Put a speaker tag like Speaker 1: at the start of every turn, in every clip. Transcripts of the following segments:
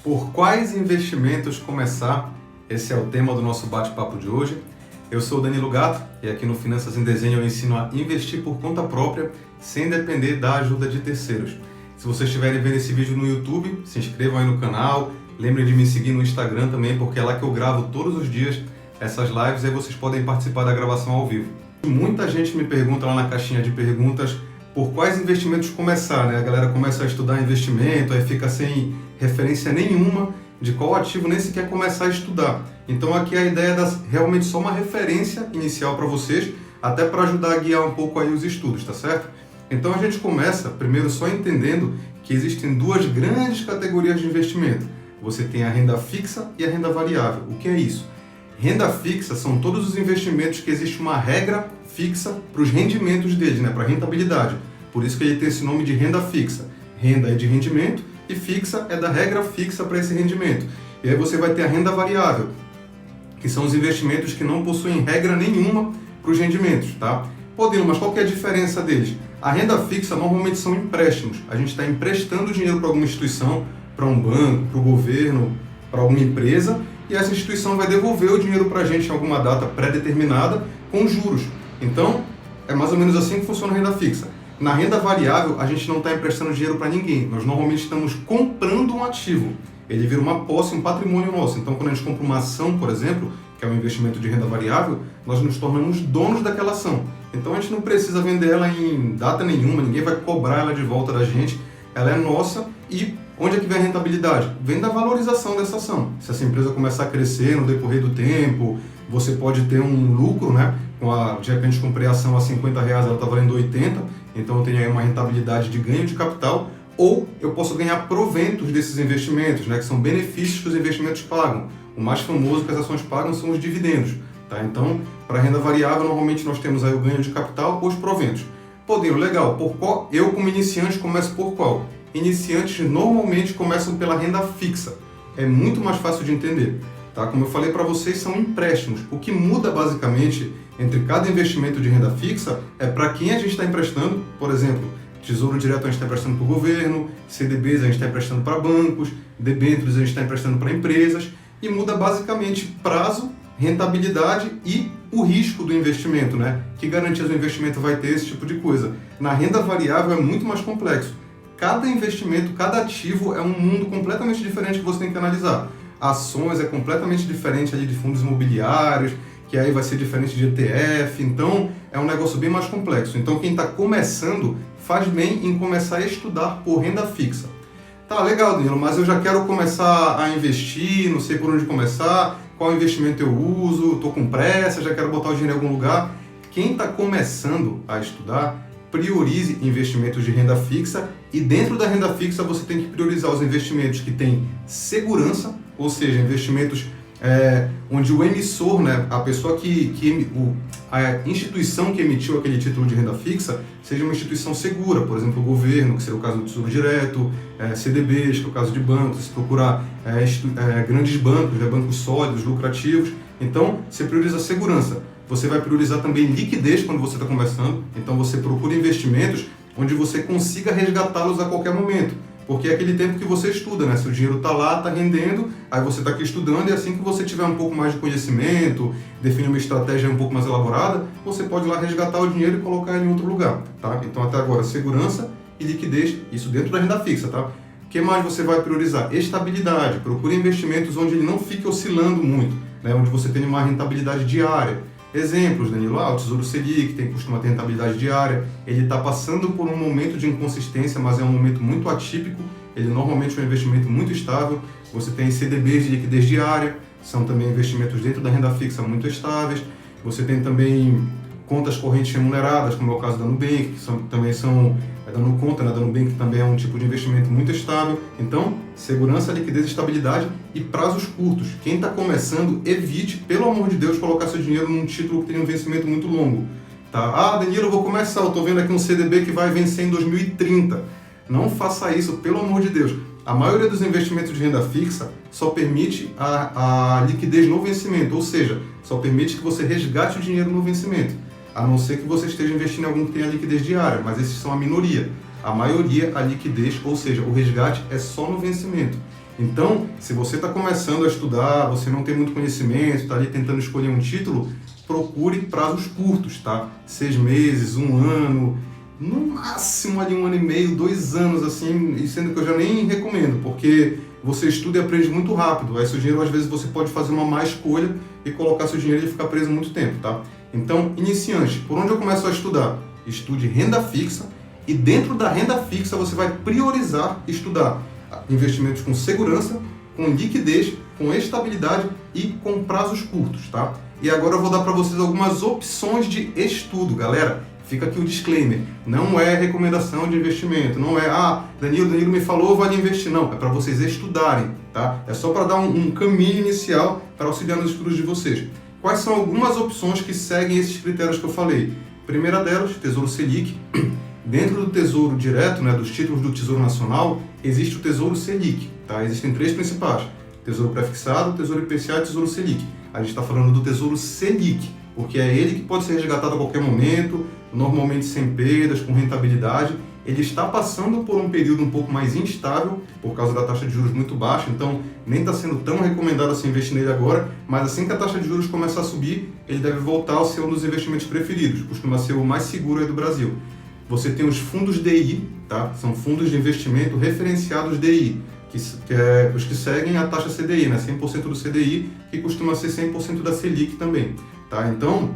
Speaker 1: Por quais investimentos começar? Esse é o tema do nosso bate-papo de hoje. Eu sou o Danilo Gato e aqui no Finanças em Desenho eu ensino a investir por conta própria sem depender da ajuda de terceiros. Se vocês estiverem vendo esse vídeo no YouTube, se inscrevam aí no canal, lembrem de me seguir no Instagram também, porque é lá que eu gravo todos os dias essas lives e aí vocês podem participar da gravação ao vivo. Muita gente me pergunta lá na caixinha de perguntas por quais investimentos começar, né? A galera começa a estudar investimento, aí fica sem referência nenhuma de qual ativo nem sequer começar a estudar. Então aqui a ideia é dar realmente só uma referência inicial para vocês, até para ajudar a guiar um pouco aí os estudos, tá certo? Então a gente começa primeiro só entendendo que existem duas grandes categorias de investimento. Você tem a renda fixa e a renda variável. O que é isso? Renda fixa são todos os investimentos que existe uma regra fixa para os rendimentos deles, né? Para a rentabilidade. Por isso que ele tem esse nome de renda fixa. Renda é de rendimento e fixa é da regra fixa para esse rendimento. E aí você vai ter a renda variável, que são os investimentos que não possuem regra nenhuma para os rendimentos, tá? Podendo, mas qual que é a diferença deles? A renda fixa normalmente são empréstimos. A gente está emprestando dinheiro para alguma instituição, para um banco, para o governo, para alguma empresa, e essa instituição vai devolver o dinheiro para a gente em alguma data pré-determinada com juros. Então, é mais ou menos assim que funciona a renda fixa. Na renda variável, a gente não está emprestando dinheiro para ninguém. Nós normalmente estamos comprando um ativo. Ele vira uma posse, um patrimônio nosso. Então, quando a gente compra uma ação, por exemplo, que é um investimento de renda variável, nós nos tornamos donos daquela ação. Então, a gente não precisa vender ela em data nenhuma, ninguém vai cobrar ela de volta da gente. Ela é nossa e onde é que vem a rentabilidade? Vem da valorização dessa ação. Se essa empresa começar a crescer no decorrer do tempo, você pode ter um lucro, né? De repente comprei a ação a R$50, ela está valendo 80, então eu tenho aí uma rentabilidade de ganho de capital, ou eu posso ganhar proventos desses investimentos, né? Que são benefícios que os investimentos pagam. O mais famoso que as ações pagam são os dividendos, tá? Então, para a renda variável, normalmente nós temos aí o ganho de capital ou os proventos. Poder, legal, por qual? Eu como iniciante começo por qual? Iniciantes normalmente começam pela renda fixa. É muito mais fácil de entender. Tá? Como eu falei para vocês, são empréstimos. O que muda basicamente entre cada investimento de renda fixa é para quem a gente está emprestando. Por exemplo, Tesouro Direto a gente está emprestando para o governo, CDBs a gente está emprestando para bancos, debêntures a gente está emprestando para empresas, e muda basicamente prazo, rentabilidade e o risco do investimento, né? Que garantias do investimento vai ter, esse tipo de coisa. Na renda variável é muito mais complexo. Cada investimento, cada ativo é um mundo completamente diferente que você tem que analisar. Ações é completamente diferente ali de fundos imobiliários, que aí vai ser diferente de ETF, então é um negócio bem mais complexo. Então quem está começando faz bem em começar a estudar por renda fixa. Tá, legal, Danilo, mas eu já quero começar a investir, não sei por onde começar, qual investimento eu uso, estou com pressa, já quero botar o dinheiro em algum lugar. Quem está começando a estudar, priorize investimentos de renda fixa, e dentro da renda fixa você tem que priorizar os investimentos que têm segurança, ou seja, investimentos onde o emissor, né, a pessoa a instituição que emitiu aquele título de renda fixa, seja uma instituição segura, por exemplo, o governo, que seria o caso do Tesouro Direto, CDBs, que é o caso de bancos, se procurar grandes bancos, bancos sólidos, lucrativos. Então, você prioriza a segurança. Você vai priorizar também liquidez quando você está começando, então você procura investimentos onde você consiga resgatá-los a qualquer momento, porque é aquele tempo que você estuda, né? Se o dinheiro está lá, está rendendo, aí você está aqui estudando, e assim que você tiver um pouco mais de conhecimento, definir uma estratégia um pouco mais elaborada, você pode ir lá resgatar o dinheiro e colocar ele em outro lugar, tá? Então até agora, segurança e liquidez, isso dentro da renda fixa, tá? O que mais você vai priorizar? Estabilidade, procure investimentos onde ele não fique oscilando muito, né? Onde você tenha uma rentabilidade diária. Exemplos, Danilo, o Tesouro Selic costuma ter rentabilidade diária, ele está passando por um momento de inconsistência, mas é um momento muito atípico, ele normalmente é um investimento muito estável. Você tem CDBs de liquidez diária, são também investimentos dentro da renda fixa muito estáveis. Você tem também contas correntes remuneradas, como é o caso da Nubank, que também são dando conta, né? Da Nubank também é um tipo de investimento muito estável. Então, segurança, liquidez, estabilidade e prazos curtos. Quem está começando, evite, pelo amor de Deus, colocar seu dinheiro num título que tem um vencimento muito longo. Tá? Ah, Danilo, eu vou começar, eu estou vendo aqui um CDB que vai vencer em 2030. Não faça isso, pelo amor de Deus. A maioria dos investimentos de renda fixa só permite a liquidez no vencimento, ou seja, só permite que você resgate o dinheiro no vencimento. A não ser que você esteja investindo em algum que tenha liquidez diária, mas esses são a minoria. A maioria, a liquidez, ou seja, o resgate é só no vencimento. Então, se você está começando a estudar, você não tem muito conhecimento, está ali tentando escolher um título, procure prazos curtos, tá? 6 meses, 1 ano, no máximo ali 1 ano e meio, 2 anos, assim, e sendo que eu já nem recomendo, porque você estuda e aprende muito rápido. Aí seu dinheiro, às vezes, você pode fazer uma má escolha e colocar seu dinheiro e ficar preso muito tempo, tá? Então, iniciante, por onde eu começo a estudar? Estude renda fixa e dentro da renda fixa você vai priorizar estudar investimentos com segurança, com liquidez, com estabilidade e com prazos curtos, tá? E agora eu vou dar para vocês algumas opções de estudo, galera. Fica aqui o disclaimer, não é recomendação de investimento, não é, Danilo me falou, vale investir. Não, é para vocês estudarem, tá? É só para dar um caminho inicial para auxiliar nos estudos de vocês. Quais são algumas opções que seguem esses critérios que eu falei? Primeira delas, Tesouro Selic. Dentro do Tesouro Direto, né, dos títulos do Tesouro Nacional, existe o Tesouro Selic, tá? Existem 3 principais, Tesouro Prefixado, Tesouro IPCA e Tesouro Selic. A gente está falando do Tesouro Selic, porque é ele que pode ser resgatado a qualquer momento, normalmente sem perdas, com rentabilidade. Ele está passando por um período um pouco mais instável, por causa da taxa de juros muito baixa, então nem está sendo tão recomendado assim investir nele agora, mas assim que a taxa de juros começar a subir, ele deve voltar a ser um dos investimentos preferidos, costuma ser o mais seguro aí do Brasil. Você tem os fundos DI, tá? São fundos de investimento referenciados DI, que é os que seguem a taxa CDI, né? 100% do CDI, que costuma ser 100% da Selic também, tá? Então,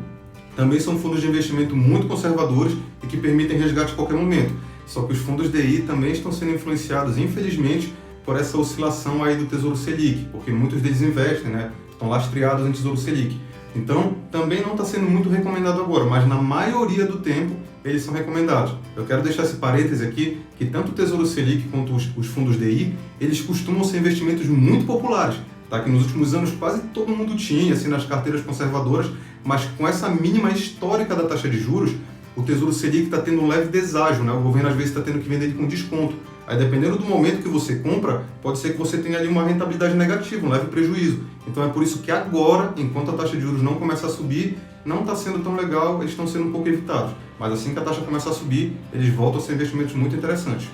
Speaker 1: também são fundos de investimento muito conservadores e que permitem resgate a qualquer momento. Só que os fundos DI também estão sendo influenciados, infelizmente, por essa oscilação aí do Tesouro Selic, porque muitos deles investem, né? Estão lastreados em Tesouro Selic. Então, também não está sendo muito recomendado agora, mas na maioria do tempo eles são recomendados. Eu quero deixar esse parêntese aqui, que tanto o Tesouro Selic quanto os fundos DI, eles costumam ser investimentos muito populares, tá? Que nos últimos anos quase todo mundo tinha, assim, nas carteiras conservadoras, mas com essa mínima histórica da taxa de juros, o Tesouro Selic está tendo um leve deságio, né? O governo às vezes está tendo que vender ele com desconto. Aí, dependendo do momento que você compra, pode ser que você tenha ali uma rentabilidade negativa, um leve prejuízo. Então é por isso que agora, enquanto a taxa de juros não começa a subir, não está sendo tão legal, eles estão sendo um pouco evitados. Mas assim que a taxa começa a subir, eles voltam a ser investimentos muito interessantes.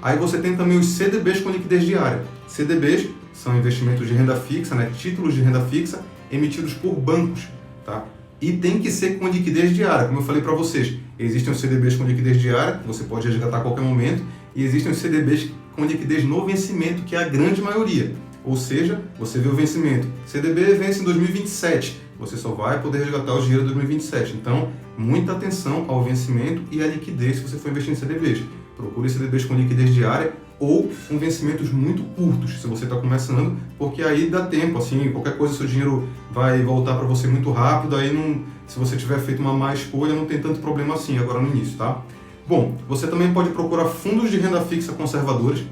Speaker 1: Aí você tem também os CDBs com liquidez diária. CDBs são investimentos de renda fixa, né? Títulos de renda fixa emitidos por bancos, tá? E tem que ser com liquidez diária, como eu falei para vocês. Existem os CDBs com liquidez diária, que você pode resgatar a qualquer momento, e existem os CDBs com liquidez no vencimento, que é a grande maioria. Ou seja, você vê o vencimento. CDB vence em 2027, você só vai poder resgatar o dinheiro em 2027. Então, muita atenção ao vencimento e à liquidez se você for investir em CDBs. Procure CDBs com liquidez diária ou com vencimentos muito curtos, se você está começando, porque aí dá tempo, assim, qualquer coisa seu dinheiro vai voltar para você muito rápido, aí não, se você tiver feito uma má escolha, não tem tanto problema assim agora no início, tá? Bom, você também pode procurar fundos de renda fixa conservadores,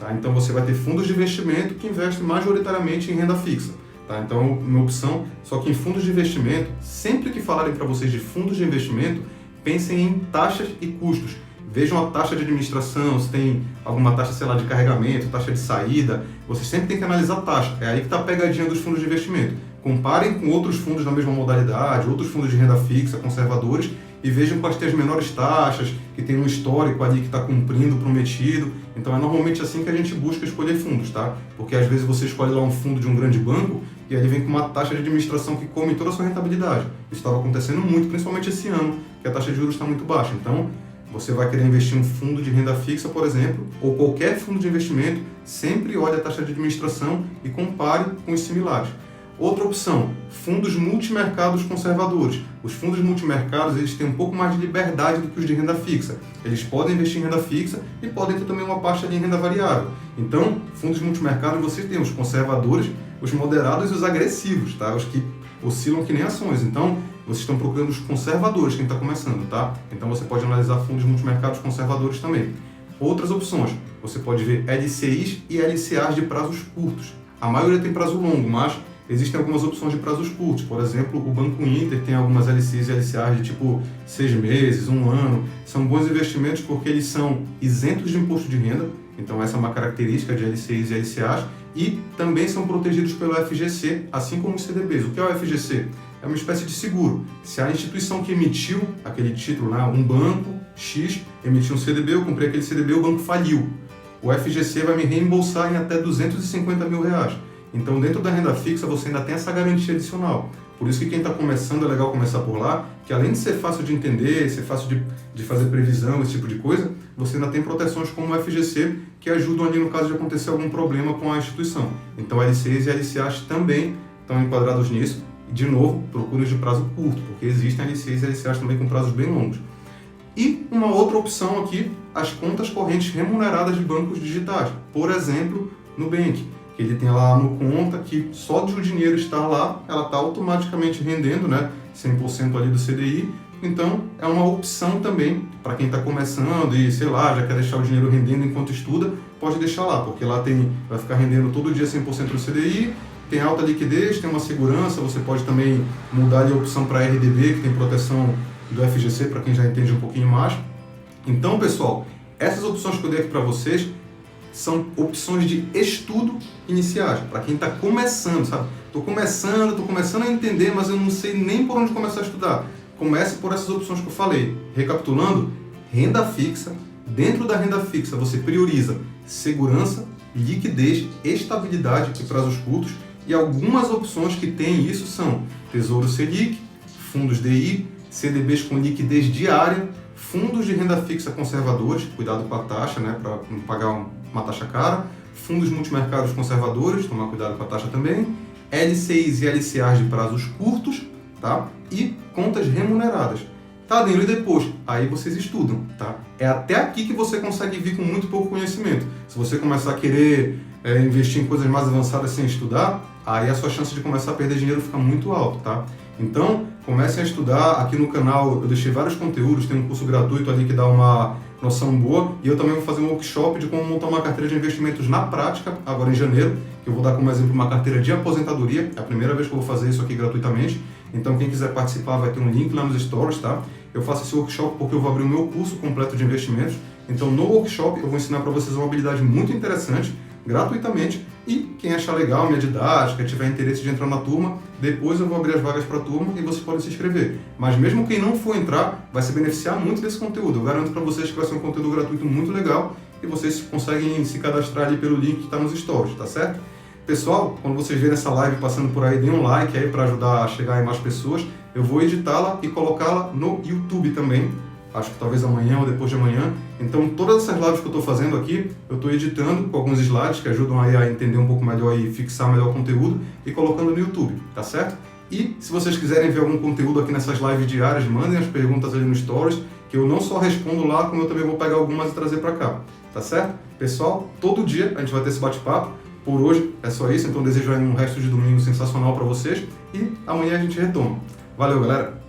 Speaker 1: tá? Então você vai ter fundos de investimento que investem majoritariamente em renda fixa, tá? Então, uma opção, só que em fundos de investimento, sempre que falarem para vocês de fundos de investimento, pensem em taxas e custos. Vejam a taxa de administração, se tem alguma taxa, sei lá, de carregamento, taxa de saída. Você sempre tem que analisar a taxa. É aí que está a pegadinha dos fundos de investimento. Comparem com outros fundos da mesma modalidade, outros fundos de renda fixa, conservadores, e vejam quais têm as menores taxas, que tem um histórico ali que está cumprindo o prometido. Então é normalmente assim que a gente busca escolher fundos, tá? Porque às vezes você escolhe lá um fundo de um grande banco e ele vem com uma taxa de administração que come toda a sua rentabilidade. Isso estava acontecendo muito, principalmente esse ano, que a taxa de juros está muito baixa. Então, você vai querer investir em um fundo de renda fixa, por exemplo, ou qualquer fundo de investimento, sempre olhe a taxa de administração e compare com os similares. Outra opção, fundos multimercados conservadores. Os fundos multimercados, eles têm um pouco mais de liberdade do que os de renda fixa. Eles podem investir em renda fixa e podem ter também uma parte ali em renda variável. Então, fundos multimercados, você tem os conservadores, os moderados e os agressivos, tá? Os que oscilam que nem ações. Então, vocês estão procurando os conservadores, quem está começando, tá? Então você pode analisar fundos multimercados conservadores também. Outras opções, você pode ver LCIs e LCAs de prazos curtos. A maioria tem prazo longo, mas existem algumas opções de prazos curtos. Por exemplo, o Banco Inter tem algumas LCIs e LCAs de tipo 6 meses, 1 ano. São bons investimentos porque eles são isentos de imposto de renda. Então essa é uma característica de LCIs e LCAs. E também são protegidos pelo FGC, assim como os CDBs. O que é o FGC? É uma espécie de seguro. Se a instituição que emitiu aquele título, né, um banco X, emitiu um CDB, eu comprei aquele CDB, o banco faliu. o FGC vai me reembolsar em até R$250 mil. Então, dentro da renda fixa, você ainda tem essa garantia adicional. Por isso que quem está começando é legal começar por lá, que além de ser fácil de entender, ser fácil de fazer previsão, esse tipo de coisa, você ainda tem proteções como o FGC, que ajudam ali no caso de acontecer algum problema com a instituição. Então, LCs e LCAs também estão enquadrados nisso. E, de novo, procure os de prazo curto, porque existem LCs e LCAs também com prazos bem longos. E uma outra opção aqui, as contas correntes remuneradas de bancos digitais. Por exemplo, Nubank, que ele tem lá no conta que só de o dinheiro estar lá, ela está automaticamente rendendo, né, 100% ali do CDI. Então, é uma opção também para quem está começando e, sei lá, já quer deixar o dinheiro rendendo enquanto estuda, pode deixar lá, porque lá vai ficar rendendo todo dia 100% do CDI, tem alta liquidez, tem uma segurança, você pode também mudar ali a opção para RDB, que tem proteção do FGC, para quem já entende um pouquinho mais. Então, pessoal, essas opções que eu dei aqui para vocês são opções de estudo iniciais, para quem está começando, sabe? Estou começando a entender, mas eu não sei nem por onde começar a estudar. Comece por essas opções que eu falei. Recapitulando, renda fixa. Dentro da renda fixa, você prioriza segurança, liquidez, estabilidade e prazos curtos. E algumas opções que têm isso são Tesouro Selic, fundos DI, CDBs com liquidez diária, fundos de renda fixa conservadores, cuidado com a taxa, né, para não pagar uma taxa cara, fundos multimercados conservadores, tomar cuidado com a taxa também, LCIs e LCAs de prazos curtos, tá? E contas remuneradas. Tá, Danilo, e depois? Aí vocês estudam, tá? É até aqui que você consegue vir com muito pouco conhecimento. Se você começar a querer investir em coisas mais avançadas sem estudar, aí a sua chance de começar a perder dinheiro fica muito alta, tá? Então, comecem a estudar. Aqui no canal eu deixei vários conteúdos, tem um curso gratuito ali que dá uma noção boa, e eu também vou fazer um workshop de como montar uma carteira de investimentos na prática, agora em janeiro, que eu vou dar como exemplo uma carteira de aposentadoria. É a primeira vez que eu vou fazer isso aqui gratuitamente, então quem quiser participar vai ter um link lá nos stories, tá? Eu faço esse workshop porque eu vou abrir o meu curso completo de investimentos, então no workshop eu vou ensinar para vocês uma habilidade muito interessante, gratuitamente, e quem achar legal minha didática, tiver interesse de entrar na turma, depois eu vou abrir as vagas para a turma e vocês podem se inscrever. Mas mesmo quem não for entrar, vai se beneficiar muito desse conteúdo. Eu garanto para vocês que vai ser um conteúdo gratuito muito legal e vocês conseguem se cadastrar ali pelo link que está nos stories, tá certo? Pessoal, quando vocês verem essa live passando por aí, deem um like aí para ajudar a chegar em mais pessoas. Eu vou editá-la e colocá-la no YouTube também. Acho que talvez amanhã ou depois de amanhã. Então, todas essas lives que eu estou fazendo aqui, eu estou editando com alguns slides que ajudam aí a entender um pouco melhor e fixar melhor o conteúdo e colocando no YouTube, tá certo? E se vocês quiserem ver algum conteúdo aqui nessas lives diárias, mandem as perguntas ali no Stories, que eu não só respondo lá, como eu também vou pegar algumas e trazer para cá, tá certo? Pessoal, todo dia a gente vai ter esse bate-papo. Por hoje é só isso, então desejo aí um resto de domingo sensacional para vocês e amanhã a gente retoma. Valeu, galera!